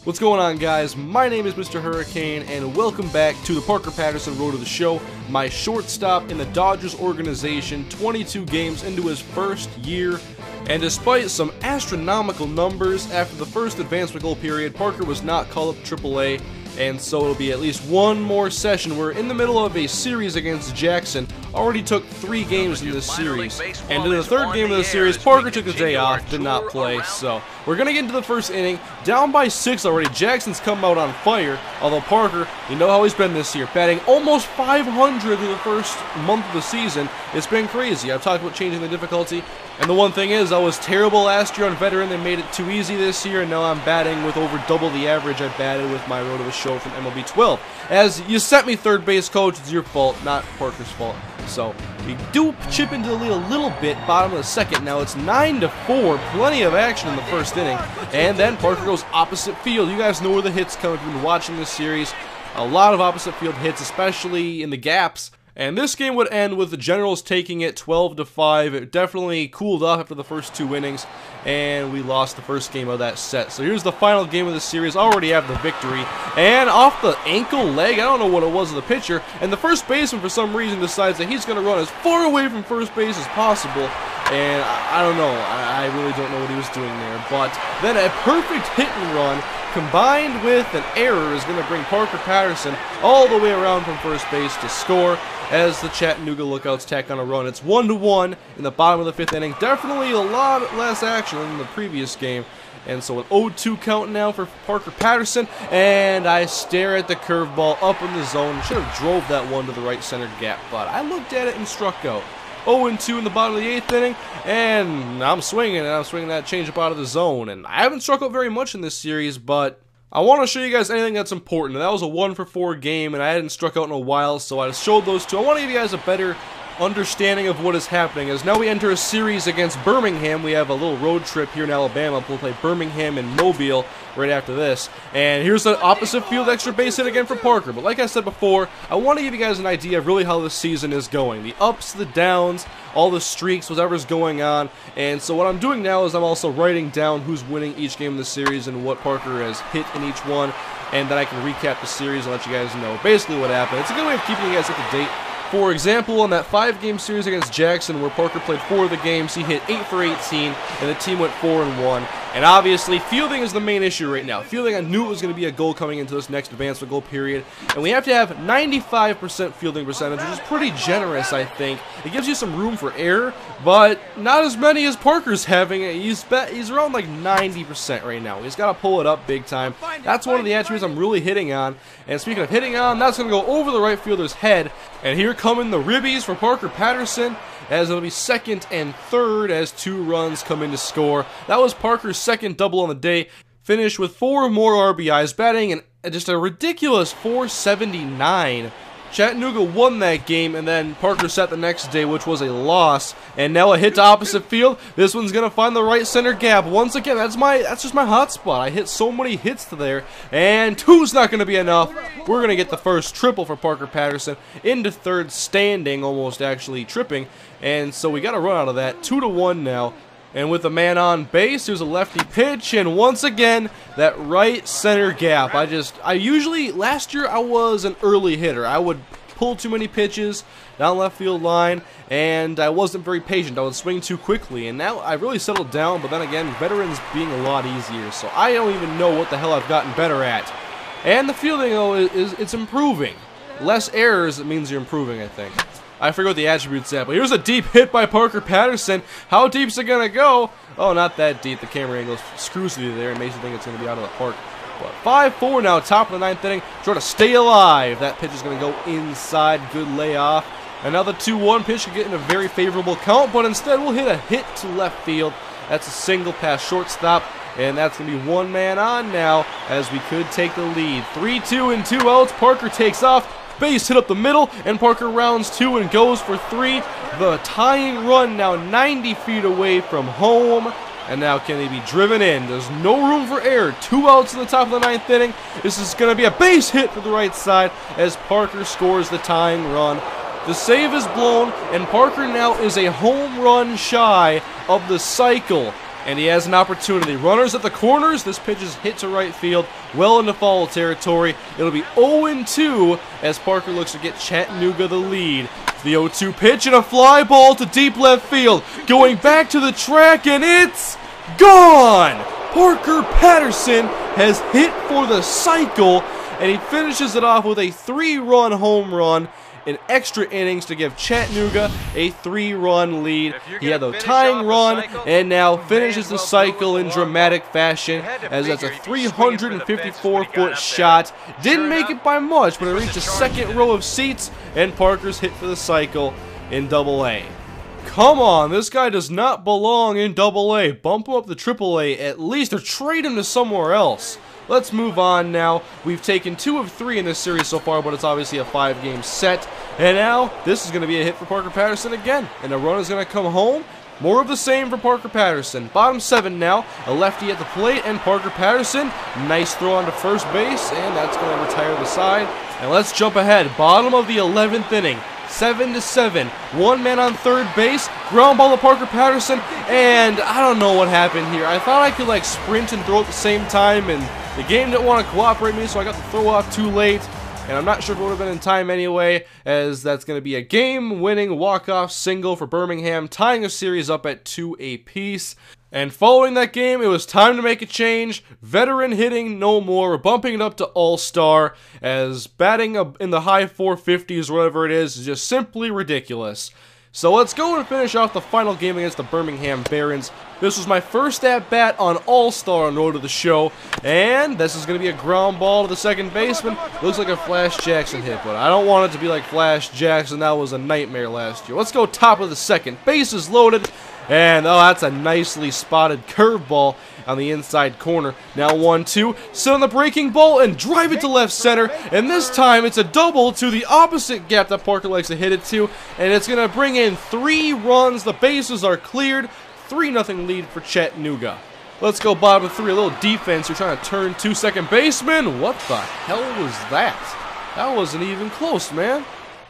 What's going on, guys? My name is Mr. Hurricane, and welcome back to the Parker Patterson Road to the Show, my shortstop in the Dodgers organization, 22 games into his first year. And despite some astronomical numbers after the first advancement goal period, Parker was not called up to AAA, and so it'll be at least one more session. We're in the middle of a series against Jackson. Already took 3 games in this series, and in the third game of the series, Parker took the day off, did not play. So we're gonna get into the first inning, down by 6 already. Jackson's come out on fire, although Parker, you know how he's been this year, batting almost 500 in the first month of the season. It's been crazy. I've talked about changing the difficulty, and the one thing is, I was terrible last year on veteran. They made it too easy this year, and now I'm batting with over double the average I batted with my Road to the Show from MLB 12. As you sent me third base coach, it's your fault, not Parker's fault. So we do chip into the lead a little bit, bottom of the second. Now it's 9-4, plenty of action in the first inning, and then Parker goes opposite field. You guys know where the hits come if you've been watching this series. A lot of opposite field hits, especially in the gaps. And this game would end with the Generals taking it 12-5. It definitely cooled off after the first 2 innings, and we lost the first game of that set. So here's the final game of the series. Already have the victory, and off the ankle leg, I don't know what it was of the pitcher, and the first baseman for some reason decides that he's going to run as far away from first base as possible. And I don't know, I really don't know what he was doing there. But then a perfect hit and run combined with an error is going to bring Parker Patterson all the way around from first base to score as the Chattanooga Lookouts tack on a run. It's 1-1 in the bottom of the 5th inning. Definitely a lot less action than the previous game. And so an 0-2 count now for Parker Patterson, and I stare at the curveball up in the zone. Should have drove that one to the right center gap, but I looked at it and struck out. 0-2 in the bottom of the 8th inning, and I'm swinging that changeup out of the zone. And I haven't struck out very much in this series, but I want to show you guys anything that's important. That was a 1-for-4 game, and I hadn't struck out in a while, so I showed those 2. I want to give you guys a better understanding of what is happening. As now we enter a series against Birmingham. We have a little road trip here in Alabama. We'll play Birmingham and Mobile right after this. And here's the opposite field extra base hit again for Parker. But like I said before, I want to give you guys an idea of really how this season is going. The ups, the downs, all the streaks, whatever's going on. And so what I'm doing now is I'm also writing down who's winning each game of the series and what Parker has hit in each one. And then I can recap the series and let you guys know basically what happened. It's a good way of keeping you guys up to date. For example, on that 5-game series against Jackson, where Parker played 4 of the games, he hit 8 for 18, and the team went 4-1. And obviously, fielding is the main issue right now. Fielding, I knew it was going to be a goal coming into this next advancement goal period, and we have to have 95% fielding percentage, which is pretty generous, I think. It gives you some room for error, but not as many as Parker's having. He's around like 90% right now. He's got to pull it up big time. That's one of the attributes I'm really hitting on. And speaking of hitting on, that's going to go over the right fielder's head. And here come in the ribbies for Parker Patterson, as it'll be 2nd and 3rd as 2 runs come in to score. That was Parker's 2nd double on the day. Finished with 4 more RBIs, batting just a ridiculous .479. Chattanooga won that game, and then Parker sat the next day, which was a loss. And now a hit to opposite field. This one's gonna find the right center gap once again. That's just my hot spot. I hit so many hits to there, and 2's not gonna be enough. We're gonna get the first triple for Parker Patterson into 3rd, standing, almost actually tripping. And so we got a run out of that. 2-1 now. And with a man on base, there's a lefty pitch, and once again, that right center gap. Last year I was an early hitter. I would pull too many pitches down left field line, and I wasn't very patient. I would swing too quickly, and now I really settled down, but then again, veterans being a lot easier, so I don't even know what the hell I've gotten better at. And the fielding, though, it's improving. Less errors, it means you're improving, I think. I forget what the attributes at, but here's a deep hit by Parker Patterson. How deep's it gonna go? Oh, not that deep. The camera angle screws you there and makes you think it's gonna be out of the park. But 5-4 now, top of the 9th inning. Trying to stay alive. That pitch is gonna go inside. Good layoff. Another 2-1 pitch could get in a very favorable count, but instead we'll hit a hit to left field. That's a single past shortstop, and that's gonna be 1 man on now, as we could take the lead. 3-2 and 2 outs. Parker takes off. Base hit up the middle, and Parker rounds 2 and goes for 3. The tying run now 90 feet away from home. And now can they be driven in? There's no room for error. 2 outs in the top of the 9th inning. This is going to be a base hit to the right side as Parker scores the tying run. The save is blown, and Parker now is a home run shy of the cycle. And he has an opportunity. Runners at the corners. This pitch is hit to right field, well into foul territory. It'll be 0-2 as Parker looks to get Chattanooga the lead. The 0-2 pitch and a fly ball to deep left field. Going back to the track, and it's gone! Parker Patterson has hit for the cycle, and he finishes it off with a 3-run home run in extra innings to give Chattanooga a 3-run lead. He had the tying run and now finishes the cycle in dramatic fashion, as that's a 354-foot shot. Didn't make it by much, but it reached the second row of seats, and Parker's hit for the cycle in Double-A. Come on, this guy does not belong in Double-A. Bump him up to Triple-A at least, or trade him to somewhere else. Let's move on now. We've taken 2 of 3 in this series so far, but it's obviously a 5-game set. And now, this is going to be a hit for Parker Patterson again. And the run is going to come home. More of the same for Parker Patterson. Bottom 7 now. A lefty at the plate, and Parker Patterson. Nice throw onto first base, and that's going to retire the side. And let's jump ahead. Bottom of the 11th inning. 7-7. One man on third base. Ground ball to Parker Patterson, and I don't know what happened here. I thought I could like sprint and throw at the same time, and the game didn't want to cooperate with me, so I got the throw off too late. And I'm not sure if it would have been in time anyway, as that's going to be a game-winning walk-off single for Birmingham, tying the series up at 2 apiece. And following that game, it was time to make a change. Veteran hitting no more. We're bumping it up to All-Star, as batting in the high 450s, whatever it is just simply ridiculous. So let's go and finish off the final game against the Birmingham Barons. This was my first at-bat on All-Star on Road to the Show, and this is going to be a ground ball to the second baseman. Looks like a Flash Jackson hit, but I don't want it to be like Flash Jackson. That was a nightmare last year. Let's go top of the second. Base is loaded, and oh, that's a nicely spotted curveball on the inside corner. Now 1-2, sit on the breaking ball and drive it to left center, and this time it's a double to the opposite gap that Parker likes to hit it to, and it's going to bring in 3 runs. The bases are cleared. 3-0 lead for Chattanooga. Let's go bottom of 3, a little defense. You're trying to turn 2 second baseman. What the hell was that? That wasn't even close, man.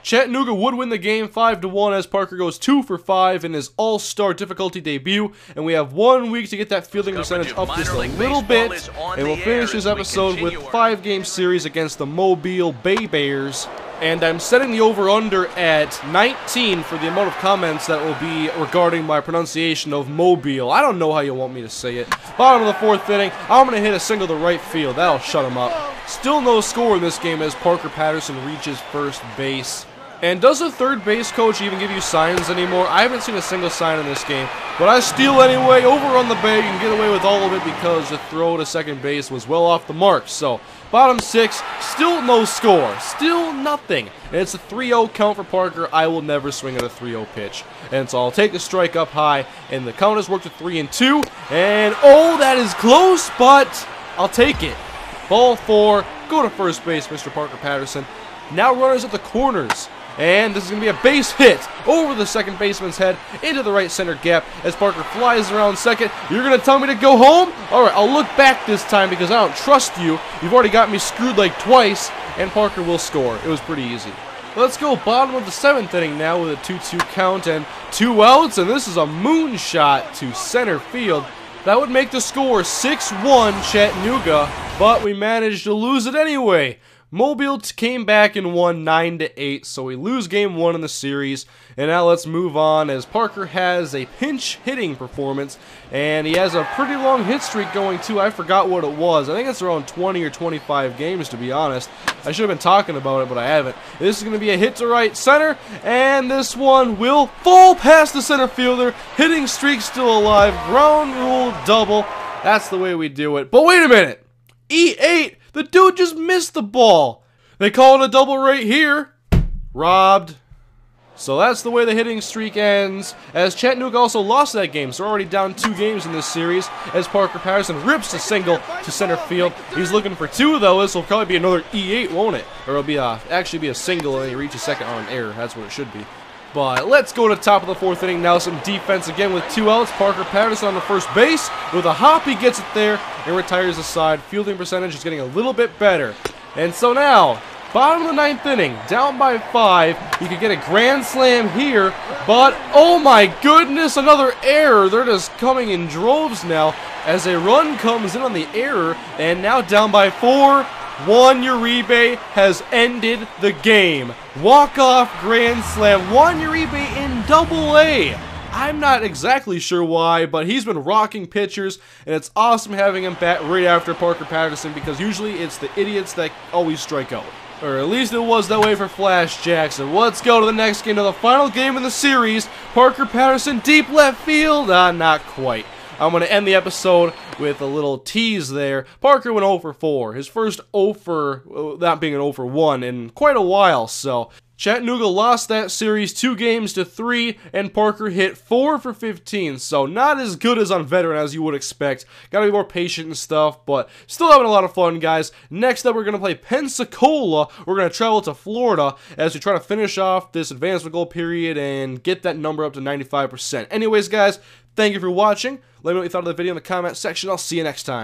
Chattanooga would win the game 5-1 as Parker goes 2 for 5 in his All-Star difficulty debut, and we have 1 week to get that fielding percentage up just a little bit, and we'll finish this episode with 5-game series against the Mobile Bay Bears. And I'm setting the over-under at 19 for the amount of comments that will be regarding my pronunciation of Mobile. I don't know how you want me to say it. Bottom of the 4th inning, I'm going to hit a single to right field. That'll shut him up. Still no score in this game as Parker Patterson reaches first base. And does the third base coach even give you signs anymore? I haven't seen a single sign in this game. But I steal anyway, over on the bay, you can get away with all of it because the throw to second base was well off the mark. So, bottom 6, still no score, still nothing. And it's a 3-0 count for Parker. I will never swing at a 3-0 pitch. And so I'll take the strike up high, and the count has worked to 3-2. And oh, that is close, but I'll take it. Ball 4, go to first base, Mr. Parker Patterson. Now runners at the corners. And this is going to be a base hit over the second baseman's head into the right center gap as Parker flies around second. You're going to tell me to go home? Alright, I'll look back this time because I don't trust you. You've already got me screwed like twice, and Parker will score. It was pretty easy. Let's go bottom of the 7th inning now with a 2-2 count and 2 outs, and this is a moonshot to center field. That would make the score 6-1 Chattanooga, but we managed to lose it anyway. Mobile came back and won 9-8, so we lose game 1 in the series. And now let's move on as Parker has a pinch hitting performance, and he has a pretty long hit streak going too. I forgot what it was. I think it's around 20 or 25 games, to be honest. I should have been talking about it, but I haven't. This is going to be a hit to right center, and this one will fall past the center fielder. Hitting streak still alive. Ground rule double. That's the way we do it. But wait a minute. E8. The dude just missed the ball. They call it a double right here. Robbed. So that's the way the hitting streak ends, as Chattanooga also lost that game, so we're already down 2 games in this series, as Parker Patterson rips a single to center field. He's looking for 2, though. This will probably be another E8, won't it? Or it'll be actually be a single, and he reaches second on an error. That's what it should be. But let's go to the top of the 4th inning now. Some defense again with 2 outs. Parker Patterson on the first base. With a hop, he gets it there and retires the side. Fielding percentage is getting a little bit better. And so now, Bottom of the 9th inning, down by 5. You could get a grand slam here, but oh my goodness, another error. They're just coming in droves now as a run comes in on the error, and now down by 4. Juan Uribe has ended the game. Walk-off grand slam. Juan Uribe in Double-A. I'm not exactly sure why, but he's been rocking pitchers, and it's awesome having him bat right after Parker Patterson because usually it's the idiots that always strike out. Or at least it was that way for Flash Jackson. Let's go to the next game, to the final game in the series. Parker Patterson, deep left field. Not quite. I'm going to end the episode with a little tease there. Parker went 0 for 4. His first 0 for, not being an 0 for 1 in quite a while, so Chattanooga lost that series 2-3, and Parker hit 4 for 15, so not as good as on Veteran as you would expect. Gotta be more patient and stuff, but still having a lot of fun, guys. Next up, we're going to play Pensacola. We're going to travel to Florida as we try to finish off this advancement goal period and get that number up to 95%. Anyways, guys, thank you for watching. Let me know what you thought of the video in the comment section. I'll see you next time.